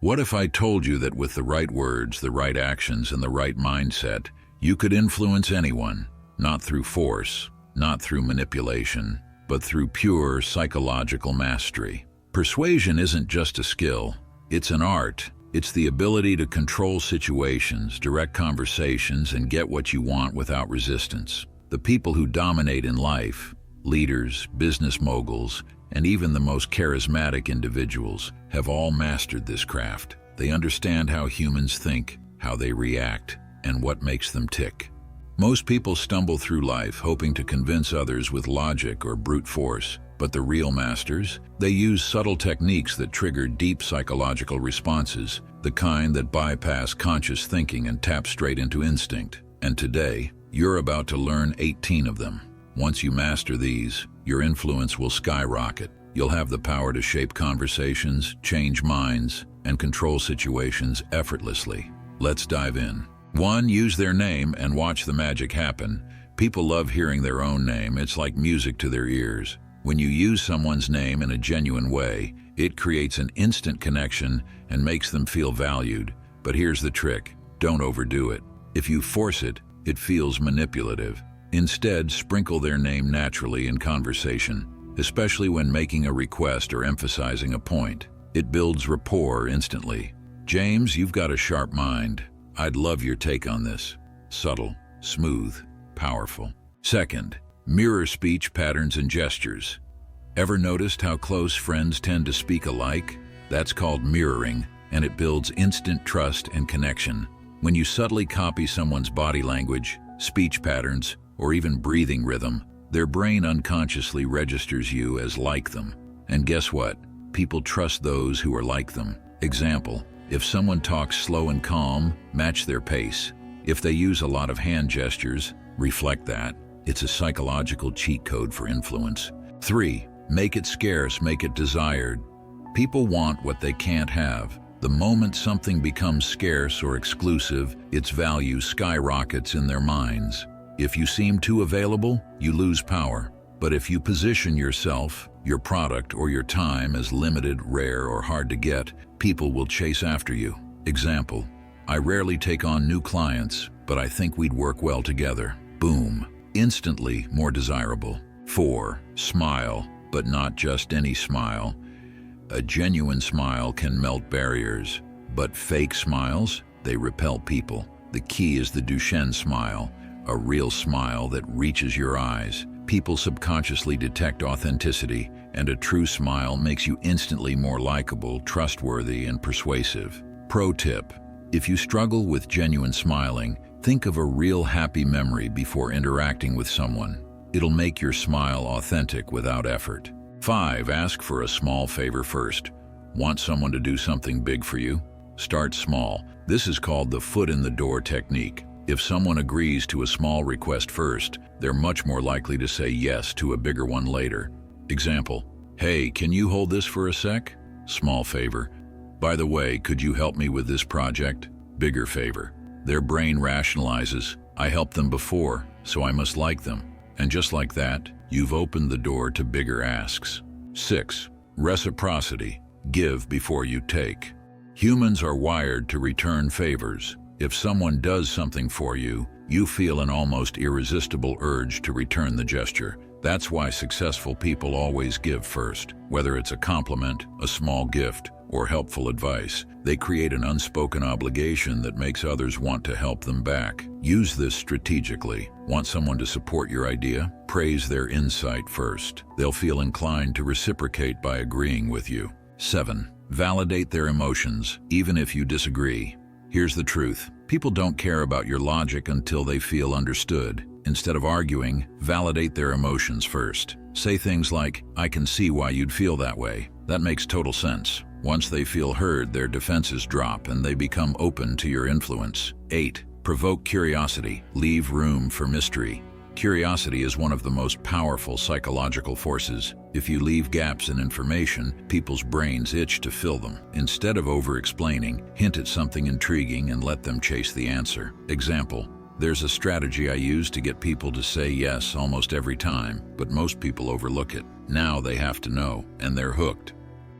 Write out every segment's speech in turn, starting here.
What if I told you that with the right words, the right actions, and the right mindset, you could influence anyone, not through force, not through manipulation, but through pure psychological mastery? Persuasion isn't just a skill, it's an art. It's the ability to control situations, direct conversations, and get what you want without resistance. The people who dominate in life, leaders, business moguls, and even the most charismatic individuals, have all mastered this craft. They understand how humans think, how they react, and what makes them tick. Most people stumble through life hoping to convince others with logic or brute force, but the real masters, they use subtle techniques that trigger deep psychological responses, the kind that bypass conscious thinking and tap straight into instinct. And today, you're about to learn 18 of them. Once you master these, your influence will skyrocket. You'll have the power to shape conversations, change minds, and control situations effortlessly. Let's dive in. 1. Use their name and watch the magic happen. People love hearing their own name. It's like music to their ears. When you use someone's name in a genuine way, it creates an instant connection and makes them feel valued. But here's the trick: don't overdo it. If you force it, it feels manipulative. Instead, sprinkle their name naturally in conversation, especially when making a request or emphasizing a point. It builds rapport instantly. James, you've got a sharp mind. I'd love your take on this. Subtle, smooth, powerful. 2. Mirror speech patterns and gestures. Ever noticed how close friends tend to speak alike? That's called mirroring, and it builds instant trust and connection. When you subtly copy someone's body language, speech patterns, or even breathing rhythm, their brain unconsciously registers you as like them. And guess what? People trust those who are like them. Example: if someone talks slow and calm, match their pace. If they use a lot of hand gestures, reflect that. It's a psychological cheat code for influence. 3. Make it scarce, make it desired. People want what they can't have. The moment something becomes scarce or exclusive, its value skyrockets in their minds. If you seem too available, you lose power. But if you position yourself, your product, or your time as limited, rare, or hard to get, people will chase after you. Example: I rarely take on new clients, but I think we'd work well together. Boom. Instantly more desirable. 4. Smile, but not just any smile. A genuine smile can melt barriers, but fake smiles, they repel people. The key is the Duchenne smile, a real smile that reaches your eyes. People subconsciously detect authenticity, and a true smile makes you instantly more likable, trustworthy, and persuasive. Pro tip: if you struggle with genuine smiling, think of a real happy memory before interacting with someone. It'll make your smile authentic without effort. 5. Ask for a small favor first. Want someone to do something big for you? Start small. This is called the foot in the door technique. If someone agrees to a small request first, they're much more likely to say yes to a bigger one later. Example: hey, can you hold this for a sec? Small favor. By the way, could you help me with this project? Bigger favor. Their brain rationalizes, I helped them before, so I must like them. And just like that, you've opened the door to bigger asks. 6. Reciprocity. Give before you take. Humans are wired to return favors. If someone does something for you, you feel an almost irresistible urge to return the gesture. That's why successful people always give first. Whether it's a compliment, a small gift, or helpful advice, they create an unspoken obligation that makes others want to help them back. Use this strategically. Want someone to support your idea? Praise their insight first. They'll feel inclined to reciprocate by agreeing with you. 7. Validate their emotions, even if you disagree. Here's the truth: people don't care about your logic until they feel understood. Instead of arguing, validate their emotions first. Say things like, I can see why you'd feel that way. That makes total sense. Once they feel heard, their defenses drop and they become open to your influence. 8. Provoke curiosity. Leave room for mystery. Curiosity is one of the most powerful psychological forces. If you leave gaps in information, people's brains itch to fill them. Instead of over-explaining, hint at something intriguing and let them chase the answer. Example: there's a strategy I use to get people to say yes almost every time, but most people overlook it. Now they have to know, and they're hooked.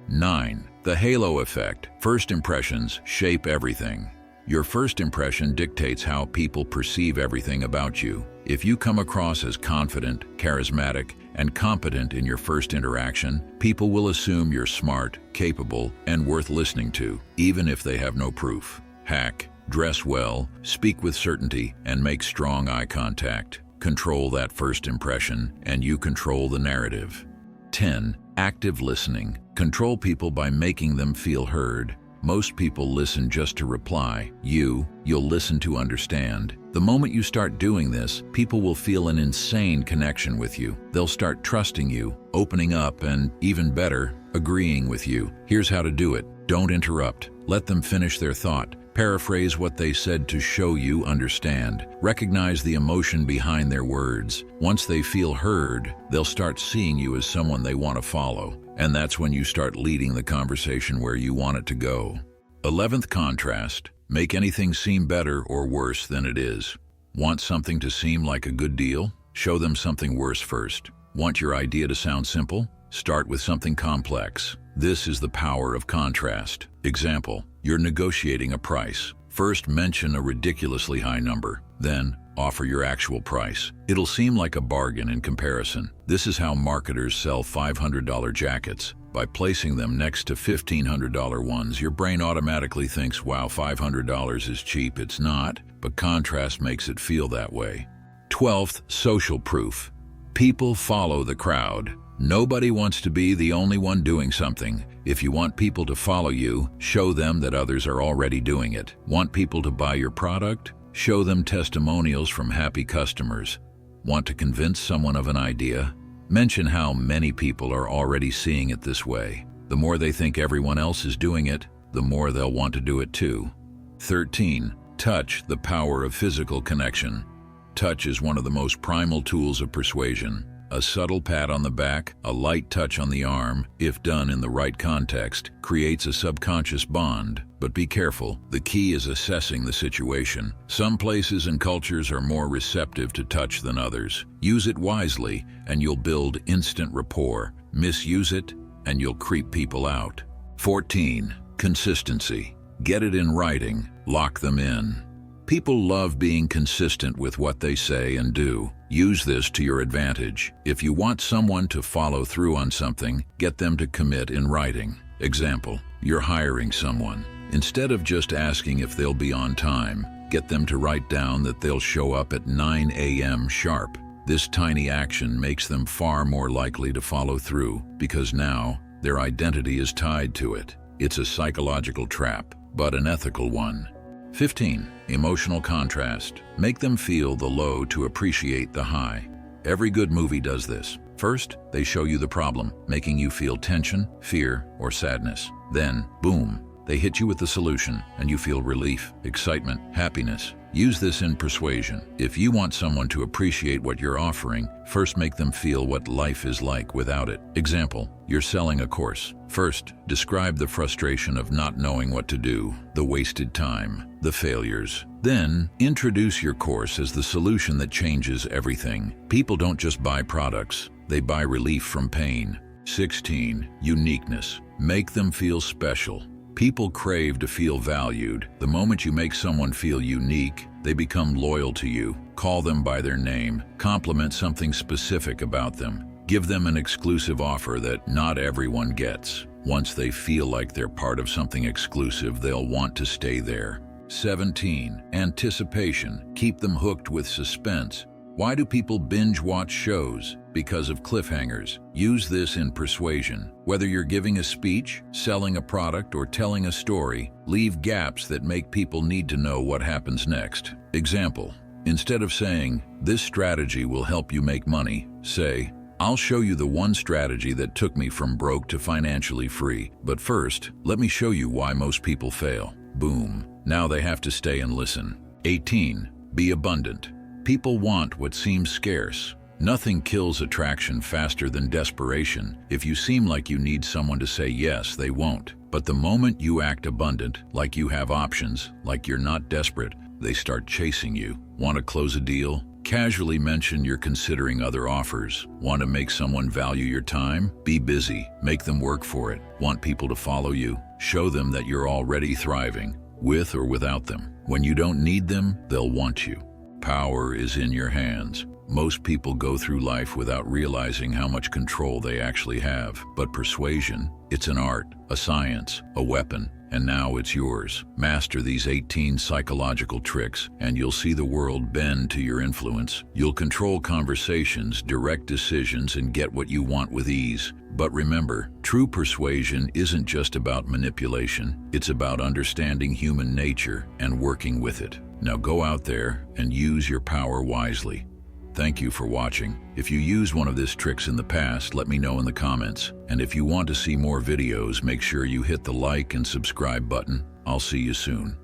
9. The halo effect. First impressions shape everything. Your first impression dictates how people perceive everything about you. If you come across as confident, charismatic, and competent in your first interaction, people will assume you're smart, capable, and worth listening to, even if they have no proof. Hack. Dress well, speak with certainty, and make strong eye contact. Control that first impression, and you control the narrative. 10. Active listening. Control people by making them feel heard. Most people listen just to reply. You'll listen to understand. The moment you start doing this, people will feel an insane connection with you. They'll start trusting you, opening up, and even better, agreeing with you. Here's how to do it. Don't interrupt. Let them finish their thought. Paraphrase what they said to show you understand. Recognize the emotion behind their words. Once they feel heard, they'll start seeing you as someone they want to follow. And that's when you start leading the conversation where you want it to go. 11th contrast. Make anything seem better or worse than it is. Want something to seem like a good deal? Show them something worse first. Want your idea to sound simple? Start with something complex. This is the power of contrast. Example, you're negotiating a price. First, mention a ridiculously high number. Then, offer your actual price. It'll seem like a bargain in comparison. This is how marketers sell $500 jackets. By placing them next to $1,500 ones, your brain automatically thinks, wow, $500 is cheap. It's not, but contrast makes it feel that way. 12th, social proof. People follow the crowd. Nobody wants to be the only one doing something. If you want people to follow you, show them that others are already doing it. Want people to buy your product? Show them testimonials from happy customers. Want to convince someone of an idea? Mention how many people are already seeing it this way. The more they think everyone else is doing it, the more they'll want to do it too. 13. Touch, the power of physical connection. Touch is one of the most primal tools of persuasion. A subtle pat on the back, a light touch on the arm, if done in the right context, creates a subconscious bond. But be careful, the key is assessing the situation. Some places and cultures are more receptive to touch than others. Use it wisely, and you'll build instant rapport. Misuse it, and you'll creep people out. 14. Consistency. Get it in writing. Lock them in. People love being consistent with what they say and do. Use this to your advantage. If you want someone to follow through on something, get them to commit in writing. Example, you're hiring someone. Instead of just asking if they'll be on time, get them to write down that they'll show up at 9 a.m. sharp. This tiny action makes them far more likely to follow through because now their identity is tied to it. It's a psychological trap, but an ethical one. 15. Emotional contrast. Make them feel the low to appreciate the high. Every good movie does this. First, they show you the problem, making you feel tension, fear, or sadness. Then, boom, they hit you with the solution, and you feel relief, excitement, happiness. Use this in persuasion. If you want someone to appreciate what you're offering, first make them feel what life is like without it. Example, you're selling a course. First, describe the frustration of not knowing what to do, the wasted time, the failures. Then, introduce your course as the solution that changes everything. People don't just buy products, they buy relief from pain. 16. Uniqueness. Make them feel special. People crave to feel valued. The moment you make someone feel unique, they become loyal to you. Call them by their name. Compliment something specific about them. Give them an exclusive offer that not everyone gets. Once they feel like they're part of something exclusive, they'll want to stay there. 17. Anticipation. Keep them hooked with suspense. Why do people binge watch shows? Because of cliffhangers. Use this in persuasion. Whether you're giving a speech, selling a product, or telling a story, leave gaps that make people need to know what happens next. Example, instead of saying, "This strategy will help you make money," say, "I'll show you the one strategy that took me from broke to financially free. But first, let me show you why most people fail." Boom. Now they have to stay and listen. 18. Be abundant. People want what seems scarce. Nothing kills attraction faster than desperation. If you seem like you need someone to say yes, they won't. But the moment you act abundant, like you have options, like you're not desperate, they start chasing you. Want to close a deal? Casually mention you're considering other offers. Want to make someone value your time? Be busy. Make them work for it. Want people to follow you? Show them that you're already thriving, with or without them. When you don't need them, they'll want you. Power is in your hands. Most people go through life without realizing how much control they actually have. But persuasion, it's an art, a science, a weapon, and now it's yours. Master these 18 psychological tricks, and you'll see the world bend to your influence. You'll control conversations, direct decisions, and get what you want with ease. But remember, true persuasion isn't just about manipulation. It's about understanding human nature and working with it. Now go out there and use your power wisely. Thank you for watching. If you used one of these tricks in the past, let me know in the comments. And if you want to see more videos, make sure you hit the like and subscribe button. I'll see you soon.